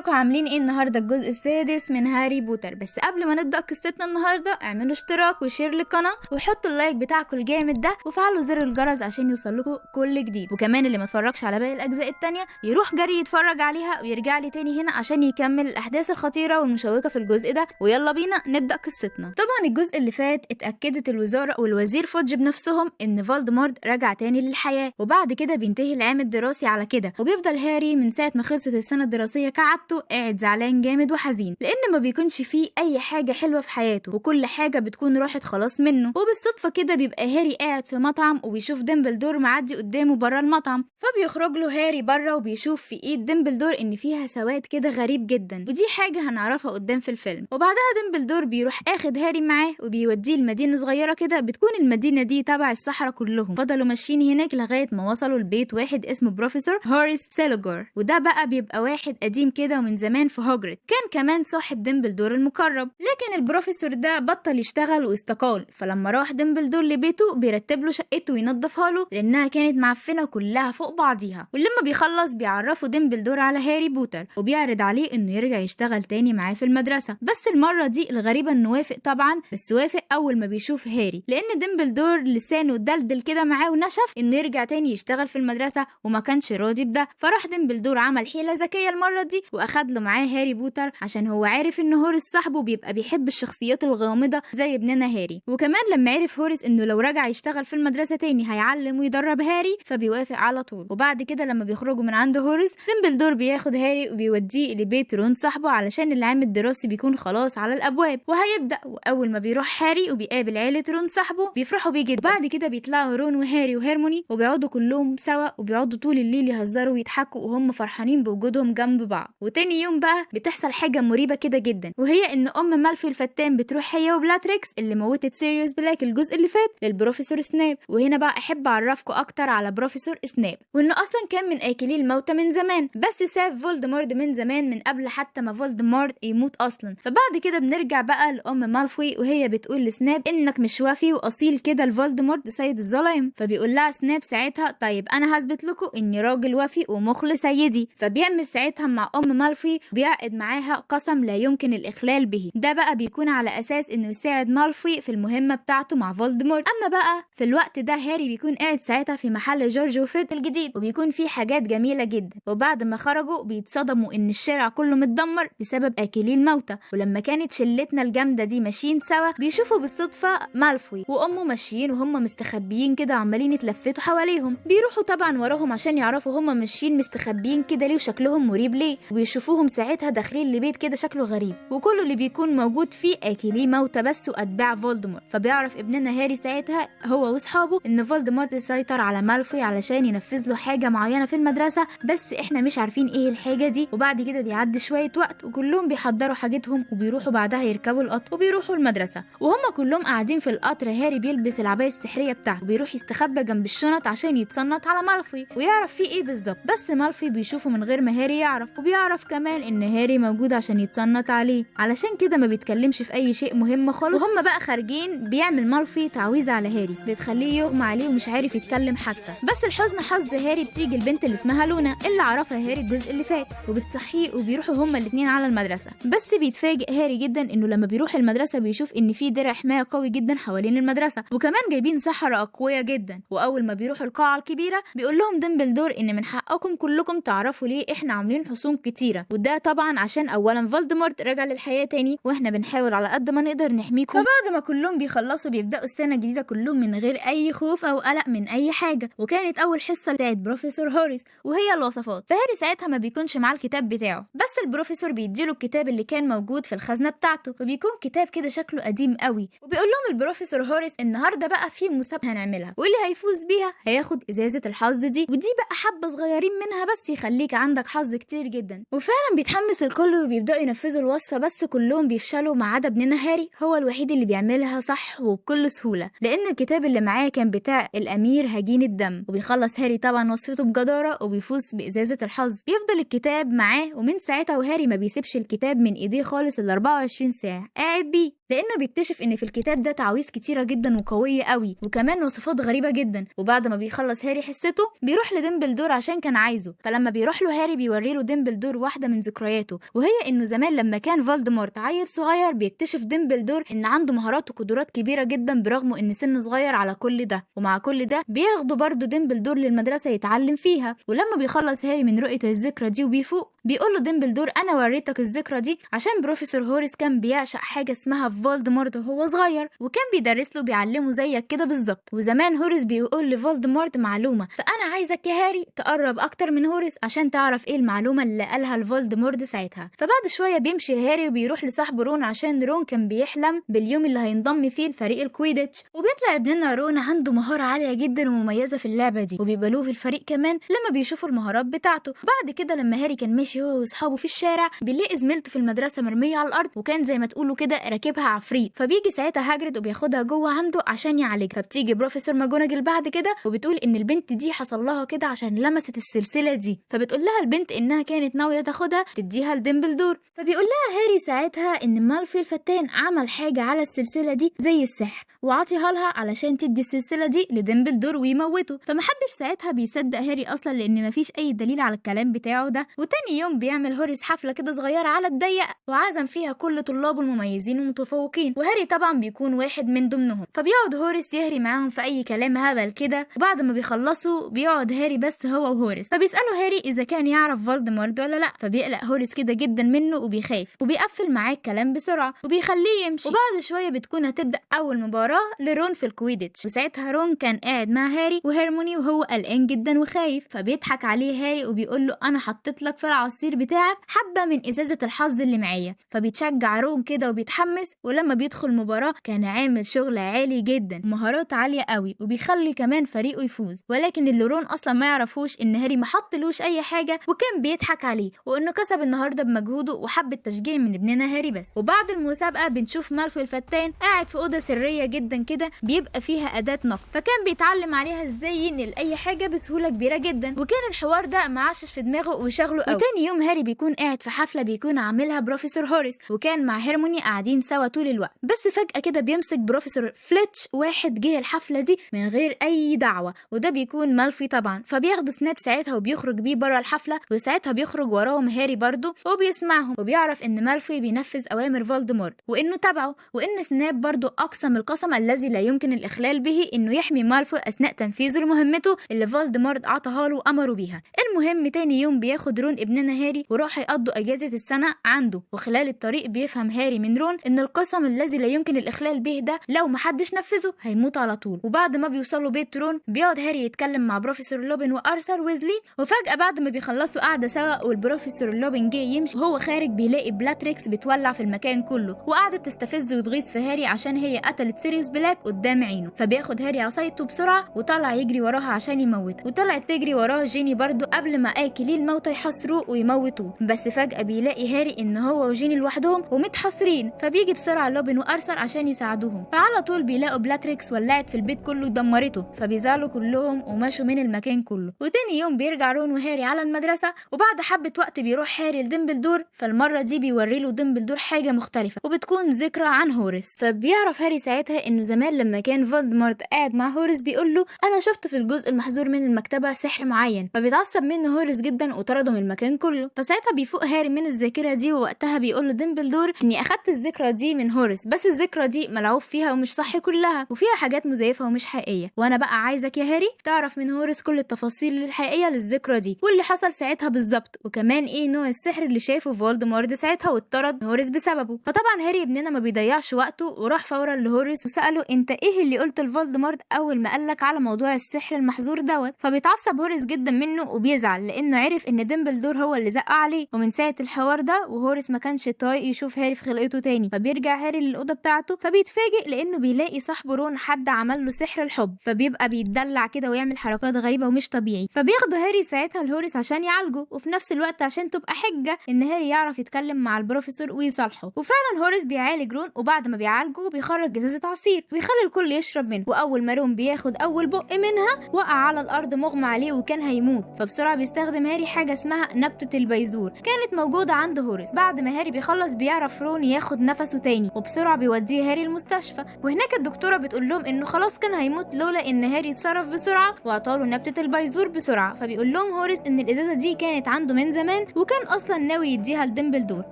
ازيكم عاملين ايه النهارده؟ الجزء السادس من هاري بوتر. بس قبل ما نبدا قصتنا النهارده اعملوا اشتراك وشير للقناه وحطوا اللايك بتاعكم الجامد ده وفعلوا زر الجرس عشان يوصلكم كل جديد. وكمان اللي ما اتفرجش على باقي الاجزاء التانية يروح جري يتفرج عليها ويرجع لي تاني هنا عشان يكمل الاحداث الخطيره والمشوقه في الجزء ده. ويلا بينا نبدا قصتنا. طبعا الجزء اللي فات اتاكدت الوزاره والوزير فودج بنفسهم ان فولدمورت رجع تاني للحياه، وبعد كده بينتهي العام الدراسي على كده. وبيفضل هاري من ساعه ما خلصت السنه الدراسيه كعادته قاعد زعلان جامد وحزين، لان ما بيكونش فيه اي حاجه حلوه في حياته وكل حاجه بتكون راحت خلاص منه. وبالصدفه كده بيبقى هاري قاعد في مطعم وبيشوف ديمبلدور معدي قدامه بره المطعم، فبيخرج له هاري بره وبيشوف في ايد ديمبلدور ان فيها سواد كده غريب جدا، ودي حاجه هنعرفها قدام في الفيلم. وبعدها ديمبلدور بيروح اخد هاري معاه وبيوديه لمدينه صغيره كده، بتكون المدينه دي تبع السحرة كلهم. فضلوا ماشيين هناك لغايه ما وصلوا لبيت واحد اسمه بروفيسور هوريس سيلوجور، وده بقى بيبقى واحد قديم كده ومن زمان في هوجريد، كان كمان صاحب ديمبلدور المقرب. لكن البروفيسور ده بطل يشتغل واستقال، فلما راح ديمبلدور لبيته بيرتب له شقته وينظفها له لانها كانت معفنه كلها فوق بعضيها. ولما بيخلص بيعرفوا ديمبلدور على هاري بوتر وبيعرض عليه انه يرجع يشتغل تاني معاه في المدرسه. بس المره دي الغريبه انه وافق طبعا، بس وافق اول ما بيشوف هاري، لان ديمبلدور لسانه دلدل كده معاه ونشف انه يرجع تاني يشتغل في المدرسه وما كانش راضي بده. فراح ديمبلدور عمل حيله ذكيه المره دي واخد له معاه هاري بوتر عشان هو عارف ان هوريس صاحبه بيبقى بيحب الشخصيات الغامضه زي ابننا هاري. وكمان لما عرف هوريس انه لو رجع يشتغل في المدرسه تاني هيعلم ويدرب هاري فبيوافق على طول. وبعد كده لما بيخرجوا من عند هوريس ديمبلدور بياخد هاري وبيوديه لبيت رون صاحبه علشان العام الدراسي بيكون خلاص على الابواب وهيبدا. واول ما بيروح هاري وبيقابل عيله رون صاحبه بيفرحوا بيه جدا. بعد كده بيطلعوا رون وهاري وهيرموني وبيقعدوا كلهم سوا وبيقعدوا طول الليل يهزروا ويضحكوا وهم فرحانين بوجودهم جنب بعض. وتاني يوم بقى بتحصل حاجه مريبه كده جدا، وهي ان ام مالفي الفتان بتروح هي وبلاتريكس اللي موتت سيريوس بلاك الجزء اللي فات للبروفيسور سناب. وهنا بقى احب اعرفكم اكتر على بروفيسور سناب وانه اصلا كان من اكلي الموتى من زمان، بس ساب فولدمورت من زمان من قبل حتى ما فولدمورت يموت اصلا. فبعد كده بنرجع بقى لام مالفوي وهي بتقول لسناب انك مش وافي واصيل كده لفولدمورت سيد الظلام. فبيقول لها سناب ساعتها طيب انا هثبت لكم اني راجل وافي ومخلص سيدي. فبيعمل ساعتها مع ام مالفوي بيعقد معاها قسم لا يمكن الاخلال به، ده بقى بيكون على اساس انه يساعد مالفوي في المهمه بتاعته مع فولدمورت. اما بقى في الوقت ده هاري بيكون قاعد ساعتها في محل جورج وفريد الجديد وبيكون فيه حاجات جميله جدا. وبعد ما خرجوا بيتصدموا ان الشارع كله متدمر بسبب اكلي الموتى. ولما كانت شلتنا الجامده دي ماشيين سوا بيشوفوا بالصدفه مالفوي وامه ماشيين وهم مستخبيين كده عمالين يتلفتوا حواليهم. بيروحوا طبعا وراهم عشان يعرفوا هم ماشيين مستخبيين كده ليه وشكلهم مريب ليه. وبيشوفوهم ساعتها داخلين لبيت كده شكله غريب وكله اللي بيكون موجود فيه اكلي موتى بس واتباع فولدمورت. فبيعرف ابننا هاري ساعتها هو واصحابه ان فولدمورت سيطر على مالفوي علشان ينفذ له حاجه معينه في المدرسه، بس احنا مش عارفين ايه الحاجه دي. وبعد كده بيعدي شويه وقت وكلهم بيحضروا حاجتهم وبيروحوا بعدها يركبوا القطر وبيروحوا المدرسه. وهم كلهم قاعدين في القطر هاري بيلبس العبايه السحريه بتاعته وبيروح يستخبى جنب الشنط عشان يتصنت على مالفوي ويعرف فيه ايه بالظبط. بس مالفوي بيشوفه من غير ما هاري يعرف، وبيعرف كمان ان هاري موجود عشان يتصنت عليه، علشان كده ما بيتكلمش في اي شيء مهم خالص. وهم بقى خارجين بيعمل مالفوي تعويذه على هاري بتخليه يغمى عليه ومش عارف يتكلم حتى. بس الحزن حظ هاري بتيجي البنت اللي اسمها لونا اللي عرفها هاري الجزء اللي فات وبتصحيه وبيروحوا هما الاثنين على المدرسه. بس بيتفاجئ هاري جدا انه لما بيروح المدرسه بيشوف ان في درع حمايه قوي جدا حوالين المدرسه وكمان جايبين سحرة اقوياء جدا. واول ما بيروحوا القاعه الكبيره بيقول لهم ديمبلدور ان من حقكم كلكم تعرفوا ليه احنا عاملين حصون كتيره، وده طبعا عشان اولا فولدمورت رجع للحياه تاني واحنا بنحاول على قد ما نقدر نحميكم. فبعد ما كلهم بيخلصوا بيبداوا السنه الجديده كلهم من غير اي خوف او قلق من اي حاجه. وكانت اول حصه بتاعت بروفيسور هوريس وهي الوصفات. فهاري ساعتها ما بيكونش معاه الكتاب بتاعه، بس البروفيسور بيديله الكتاب اللي كان موجود في الخزنه بتاعته وبيكون كتاب كده شكله قديم قوي. وبيقول لهم البروفيسور هوريس النهارده بقى في مسابقه هنعملها واللي هيفوز بيها هياخد ازازه الحظ دي، ودي بقى حبه صغيرين منها بس يخليك عندك حظ كتير جدا. وفعلا بيتحمس الكل وبيبداوا ينفذوا الوصفه، بس كلهم بيفشلوا ما عدا ابننا هاري هو الوحيد اللي بيعملها صح وبكل سهوله، لان الكتاب اللي معاه كان بتاع الامير هجين الدم. وبيخلص هاري طبعا وصفته بجداره وبيفوز بازازه الحظ. بيفضل الكتاب معاه ومن ساعتها ساعتها وهاري ما بيسيبش الكتاب من ايديه خالص ال 24 ساعة قاعد بيه، لانه بيكتشف ان في الكتاب ده تعويذ كتيرة جدا وقوية قوي وكمان وصفات غريبة جدا. وبعد ما بيخلص هاري حصته بيروح لديمبلدور عشان كان عايزه، فلما بيروح له هاري بيوري له ديمبلدور واحدة من ذكرياته، وهي انه زمان لما كان فولدمورت عيل صغير بيكتشف ديمبلدور ان عنده مهارات وقدرات كبيرة جدا برغم ان سنه صغير على كل ده. ومع كل ده بياخده برضه ديمبلدور للمدرسة يتعلم فيها. ولما بيخلص هاري من رؤيته الذكرى دي وبيفوق بيقول له ديمبلدور انا وريتك الذكرى دي عشان بروفيسور هوريس كان بيعشق حاجة اسمها فولدمورت وهو صغير، وكان بيدرس له بيعلمه زيك كده بالظبط. وزمان هوريس بيقول لفولدمورت معلومة، فانا عايزك يا هاري تقرب اكتر من هوريس عشان تعرف ايه المعلومة اللي قالها لفولدمورت ساعتها. فبعد شوية بيمشي هاري وبيروح لصاحبه رون عشان رون كان بيحلم باليوم اللي هينضم فيه لفريق الكويديتش، وبيطلع ابننا رون عنده مهارة عالية جدا ومميزة في اللعبة دي، وبيبقى في الفريق كمان لما بيشوفوا المهارات بتاعته. بعد كده لما هاري كان ماشي هو واصحابه في الشارع بيلاقي زميلته في المدرسة مرمية على الارض وكان زي ما تقولوا كده راكبها عفريت، فبيجي ساعتها هاجريد وبياخدها جوه عنده عشان يعالجها. فبتيجي بروفيسور ماجوناجل بعد كده وبتقول ان البنت دي حصل لها كده عشان لمست السلسلة دي، فبتقول لها البنت انها كانت ناوية تاخدها تديها لديمبلدور. فبيقول لها هاري ساعتها ان مالفي الفتان عمل حاجة على السلسلة دي زي السحر وعطيها لها علشان تدي السلسلة دي لديمبلدور ويموته. فمحدش ساعتها بيصدق هاري اصلا لان مفيش اي دليل على الكلام بتاعه ده. وتاني يوم بيعمل هوريس حفلة كده صغيرة على الضيق وعزم فيها كل طلابه المميزين والمتفوقين، وهاري طبعا بيكون واحد من ضمنهم. فبيقعد هوريس يهري معاهم في اي كلام هبل كده، وبعد ما بيخلصوا بيقعد هاري بس هو وهوريس. فبيسأله هاري اذا كان يعرف فولدمورت ولا لا، فبيقلق هوريس كده جدا منه وبيخاف وبيقفل معاه الكلام بسرعة وبيخليه يمشي. وبعد شوية بتكون هتبدأ اول مباراة لرون في الكويديتش، وساعتها رون كان قاعد مع هاري وهيرموني وهو قلقان جدا وخايف، فبيضحك عليه هاري وبيقول له انا حطيت لك في العصير بتاعك حبة من ازازة الحظ اللي معايا. فبيتشجع رون كده وبيتحمس، ولما بيدخل المباراة كان عامل شغل عالي جدا ومهارات عالية قوي وبيخلي كمان فريقه يفوز. ولكن اللي رون اصلا ما يعرفوش ان هاري ما حطلوش اي حاجة وكان بيضحك عليه، وانه كسب النهارده بمجهوده وحب التشجيع من ابننا هاري بس. وبعد المسابقة بنشوف مالفوي الفتان قاعد في أوضة سرية جدا كده بيبقى فيها أداة نقد، فكان بيتعلم عليها ازاي ينقل اي حاجة بسهولة كبيرة جدا، وكان الحوار ده معشش في دماغه وشغله قوي. وتاني يوم هاري بيكون قاعد في حفلة بيكون عاملها بروفيسور هوريس وكان مع هيرموني قاعدين سوا طول الوقت، بس فجأة كده بيمسك بروفيسور فليتش واحد جه الحفلة دي من غير اي دعوة، وده بيكون مالفوي طبعا. فبياخدوا سناب ساعتها وبيخرج بيه بره الحفلة، وساعتها بيخرج وراهم هاري برضه وبيسمعهم وبيعرف ان مالفوي بينفذ اوامر فولدمورت وانه تبعه، وان سناب برضه اقسم القسم الذي لا يمكن الاخلال به انه يحمي مالفوي اثناء تنفيذه لمهمته اللي فولدمورت عطاها له وامره بيها. المهم تاني يوم بياخد رون ابننا هاري وراح يقضوا اجازة السنة عنده، وخلال الطريق بيفهم هاري من رون ان القسم الذي لا يمكن الاخلال به ده لو محدش نفذه هيموت على طول. وبعد ما بيوصلوا بيت رون بيقعد هاري يتكلم مع بروفيسور لوبن وارثر ويزلي، وفجأة بعد ما بيخلصوا قعدة سوا والبروفيسور لوبن جه يمشي وهو خارج بيلاقي بلاتريكس بتولع في المكان كله وقعدت تستفز وتغيظ في هاري عشان هي قتلت سيريوس بلاك قدام عينه. فبياخد هاري عصايته بسرعة وطلع يجري وراها عشان يموتها، وطلعت تجري وراه جيني برضو قبل ما اكلي الموتى يحصروه ويموتوه. بس فجأة بيلاقي هاري ان هو وجيني لوحدهم ومتحصرين، فبيجي بسرعة لوبن وارثر عشان يساعدوهم. فعلى طول بيلاقوا بلاتريكس ولعت في البيت كله ودمرته، فبيزعلوا كلهم ومشوا من المكان كله. وتاني يوم بيرجع رون وهاري على المدرسة، وبعد حبة وقت بيروح هاري لديمبلدور، فالمرة دي بيوري له ديمبلدور حاجة مختلفة وبتكون ذكرى عن هوريس. فبيعرف هاري ساعتها انه زمان لما كان فولدمورت قاعد مع هوريس بيقول له انا شفت في الجزء المحظور من المكتبة سحر معين، فبيتعصب منه هوريس جدا وطرده من المكان كله. فساعتها بيفوق هاري من الذاكرة دي، ووقتها بيقول له ديمبلدور اني اخدت الذكرى دي من هوريس، بس الذكرى دي ملعوب فيها ومش صح كلها وفيها حاجات مزيفة ومش حقيقية، وانا بقى عايزك يا هاري تعرف من هوريس كل التفاصيل الحقيقية للذكرى دي واللي حصل ساعتها بالظبط، وكمان ايه نوع السحر اللي شافه فولدمورت ساعتها واتطرد هوريس بسببه. فطبعا هاري ابننا ما بيضيعش وقته وراح فورا لهوريس وسأله انت ايه اللي قلته لفولدمورت اول ما قالك على موضوع السحر المحظور دوت. فبيتعصب هوريس جدا منه وبيزعل لانه عرف ان ديمبلدور هو اللي زق عليه، ومن ساعة الحوار ده وهوريس ما كانش طايق يشوف هاري في خلقته تاني. فبيرجع هاري للأوضة بتاعته، فبيتفاجئ لانه بيلاقي صاحبه رون حد عمل له سحر الحب، فبيبقى بيتدلع كده ويعمل حركات غريبة ومش طبيعي. فبياخدوا هاري ساعتها لهوريس عشان يعالجه، وفي نفس الوقت عشان تبقى حجة ان هاري يعرف يتكلم مع البروفيسور ويصالحه. وفعلا هوريس بيعالج رون، وبعد ما بيعالجه بيخرج ازازة عصير ويخلي الكل يشرب منه، واول ما رون بياخد اول بق منها وقع على الارض مغمى عليه وكان هيموت. فبسرعة بيستخدم هاري حاجة اسمها نبتة البيزور كانت موجودة عند هوريس. بعد ما هاري بيخلص بيعرف رون ياخد نفسه تاني وبسرعة بيوديه هاري المستشفى، وهناك الدكتورة بتقول لهم انه خلاص كان هيموت لولا ان هاري اتصرف بسرعة وعطاله نبتة البيزور بسرعة. فبيقول لهم هوريس ان الازازة دي كانت عنده من زمان وكان اصلا ناوي يديها لديمبلدور،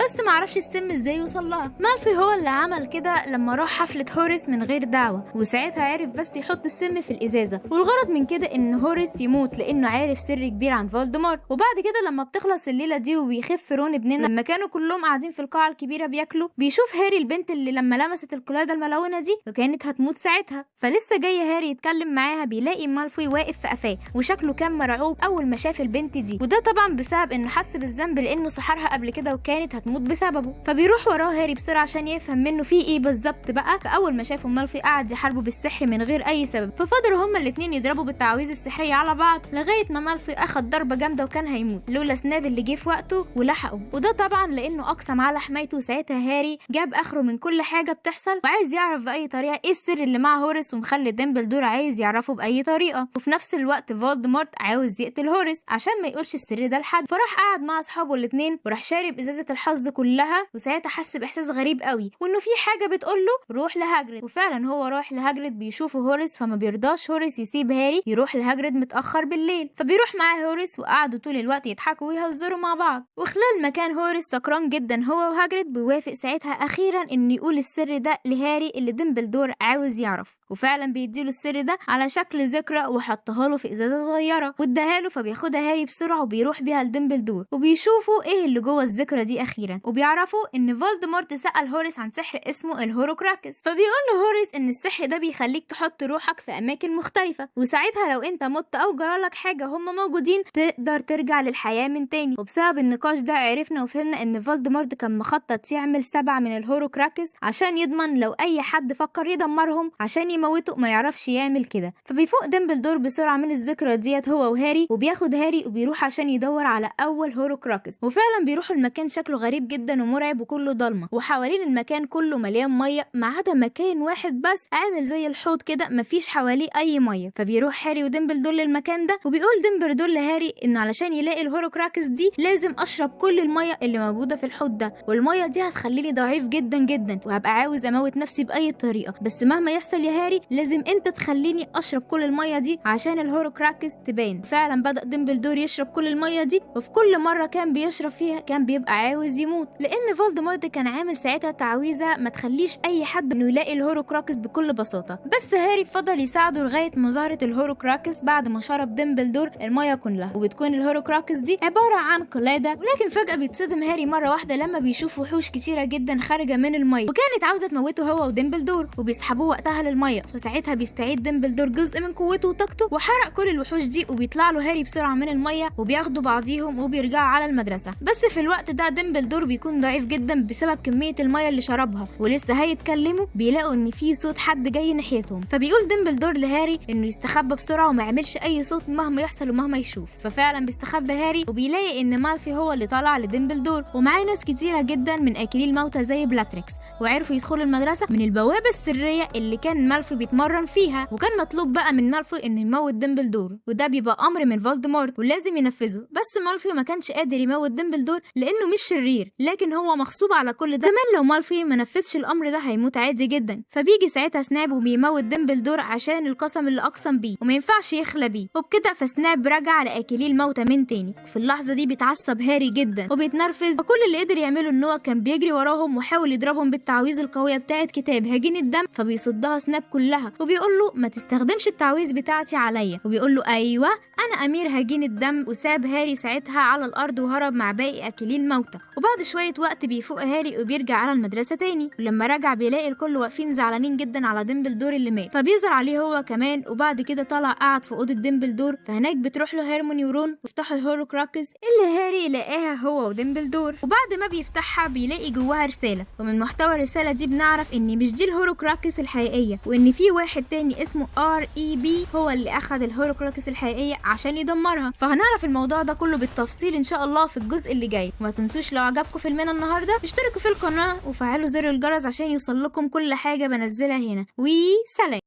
بس معرفش السم ازاي يوصل لها. مالفي هو اللي عمل كده لما راح حفلة هوريس من غير دعوة، وساعتها عرف بس يحط السم في الازازة، والغرض من كده ان هوريس يموت لانه عارف سر كبير عن فولدمورت. وبعد كده لما بتخلص الليلة دي وبيخف رون ابننا، لما كانوا كلهم قاعدين في القاعة الكبيرة بياكلوا، بيشوف هاري البنت اللي لما لمست القلادة الملعونة دي وكانت هتموت ساعتها، فلسه جاي هاري يتكلم معاها بيلاقي مالفوي واقف في قفاه وشكله كان مرعوب اول ما شاف البنت دي، وده طبعا بسبب انه حس بالذنب لانه سحرها قبل كده وكانت هتموت بسببه. فبيروح وراه هاري بسرعة عشان يفهم منه في ايه بالظبط بقى. فاول ما شافوا مالفوي قعد يحاربوا بالسحر من غير اي سبب، ففضلوا هما الاتنين يضربوا بالتعاويذ السحرية على بعض لغاية ما مالفوي اخد ضربة جامدة وكان هيموت لولا سناب اللي جه في وقته ولحقه، وده طبعا لانه اقسم على حمايته. ساعتها هاري جاب اخره من كل حاجة بتحصل وعايز يعرف باي طريقة ايه السر اللي مع هوريس ومخلي ديمبلدور عايز يعرفه باي طريقة، وفي نفس الوقت فولدمورت عاوز يقتل هوريس عشان ما يقولش السر ده لحد. فراح قعد مع اصحابه الاتنين وراح شارب ازازة الحظ كلها، وساعتها حس باحساس غريب قوي وانه في حاجة بتقوله روح لهاجريد، وفعلا هو راح لهاجريد بيشوفه هوريس، فما بيرضاش هوريس يسيب هاري يروح لهاجريد متأخر بالليل، فبيروح معاه هوريس وقعدوا طول الوقت يضحكوا ويهزروا مع بعض. وخلال ما كان هوريس سكران جدا هو وهاجريد بيوافق ساعتها اخيرا انه يقول السر ده لهاري اللي ديمبلدور عاوز يعرف، وفعلا بيديله السر ده على شكل ذكرى وحطها له في ازازه صغيره واداها له، فبياخدها هاري بسرعه وبيروح بيها لديمبلدور وبيشوفوا ايه اللي جوه الذكرى دي اخيرا، وبيعرفوا ان فولدمورت سأل هوريس عن سحر اسمه الهوروكراكس، فبيقول له هوريس ان السحر ده بيخليك تحط روحك في اماكن مختلفه، وساعتها لو انت مت او جرالك حاجه هم موجودين تقدر ترجع للحياه من تاني. وبسبب النقاش ده عرفنا وفهمنا ان فولدمورت كان مخطط يعمل 7 من الهوروكراكس عشان يضمن لو اي حد فكر يدمرهم عشان يموته ما يعرفش يعمل كده. فبيفوق ديمبلدور بسرعه من الذكرى ديت هو وهاري، وبياخد هاري وبيروح عشان يدور على اول هوروكراكس، وفعلا بيروحوا المكان شكله غريب جدا ومرعب وكله ضلمه، وحوالين المكان كله مليان ميه ما عدا مكان واحد بس عامل زي الحوض كده مفيش حواليه اي ميه. فبيروح هاري وديمبلدور للمكان ده، وبيقول ديمبلدور لهاري ان علشان يلاقي الهوروكراكس دي لازم اشرب كل الميه اللي موجوده في الحوض ده، والميه دي هتخليني ضعيف جدا جدا وهبقى عاوز اموت نفسي باي طريقه، بس مهما يحصل يا هاري لازم انت تخليني اشرب كل الميه دي عشان الهوروكراكس تبان. فعلا بدأ ديمبلدور يشرب كل الميه دي، وفي كل مره كان بيشرب فيها كان بيبقى عاوز يموت، لان فولدمورت كان عامل ساعتها تعويذه ما تخليش اي حد انه يلاقي الهوروكراكس بكل بساطه. بس هاري فضل يساعده لغايه ما ظهرت الهوروكراكس بعد ما شرب ديمبلدور الميه كلها، وبتكون الهوروكراكس دي عباره عن قلاده. ولكن فجاه بيتصدم هاري مره واحده لما بيشوف وحوش كتيره جدا خارجه من الميه وكانت عاوزه تموته هو وديمبلدور، وبيسحبوه وقتها للميه، فساعتها بيستعيد ديمبلدور جزء من قوته وطاقته وحرق كل الوحوش دي، وبيطلع له هاري بسرعه من الميه وبياخدوا بعضيهم وبيرجعوا على المدرسه. بس في الوقت ده ديمبلدور بيكون ضعيف جدا بسبب كميه الميه اللي شربها، ولسه هيتكلموا بيلاقوا ان في صوت حد جاي ناحيتهم، فبيقول ديمبلدور لهاري انه يستخبى بسرعه وما يعملش اي صوت مهما يحصل ومهما يشوف. ففعلا بيستخبى هاري وبيلاقي ان مالفي هو اللي طالع لديمبلدور ومعاه ناس كتيره جدا من اكلي الموتى زي بلاتريكس، وعرفوا يدخلوا المدرسه من البوابه السريه اللي كان مالفي بيتمرن فيها، وكان مطلوب بقى من مالفي انه يموت ديمبلدور، وده بيبقى امر من فولدمورت ولازم ينفذه. بس مالفي ما كانش قادر يموت ديمبلدور لانه مش شرير، لكن هو مغصوب على كل ده، كمان لو مالفي ما نفذش الامر ده هيموت عادي جدا. فبيجي ساعتها سناب وبيموت ديمبلدور عشان القسم اللي اقسم بيه وما ينفعش يخلى بيه، وبكده فسناب رجع لاكلي الموتى من تاني. في اللحظه دي بيتعصب هاري جدا وبيتنرفز، فكل اللي قدر يعمله ان هو كان بيجري وراهم وحاول يضربهم بالتعويذ القويه بتاعه كتاب هجين الدم، فبيصدها سناب كلها وبيقول له ما تستخدمش التعويذ بتاعتي عليا، وبيقول له ايوه انا امير هجين الدم، وساب هاري ساعتها على الارض وهرب مع باقي اكلي الموتى. وبعد شويه وقت بيفوق هاري وبيرجع على المدرسه تاني، ولما رجع بيلاقي الكل واقفين زعلانين جدا على ديمبلدور اللي مات، فبيظهر عليه هو كمان. وبعد كده طلع قاعد في اوضه ديمبلدور، فهناك بتروح له هيرموني ورون ويفتحوا الهوروكراكس اللي هاري لقاها هو وديمبلدور، وبعد ما بيفتحها بيلاقي جواها رساله، ومن محتوى الرساله دي بنعرف ان مش دي الهوروكراكس الحقيقيه، وان في واحد تاني اسمه REB هو اللي اخذ الهوروكراكس الحقيقيه عشان يدمرها. فهنعرف الموضوع ده كله بالتفصيل ان شاء الله في الجزء اللي جاي. وما تنسوش لو عجبكم فيلمنا النهارده اشتركوا في القناه وفعلوا زر الجرس عشان يوصل لكم كل حاجه بنزلها هنا، وسلام.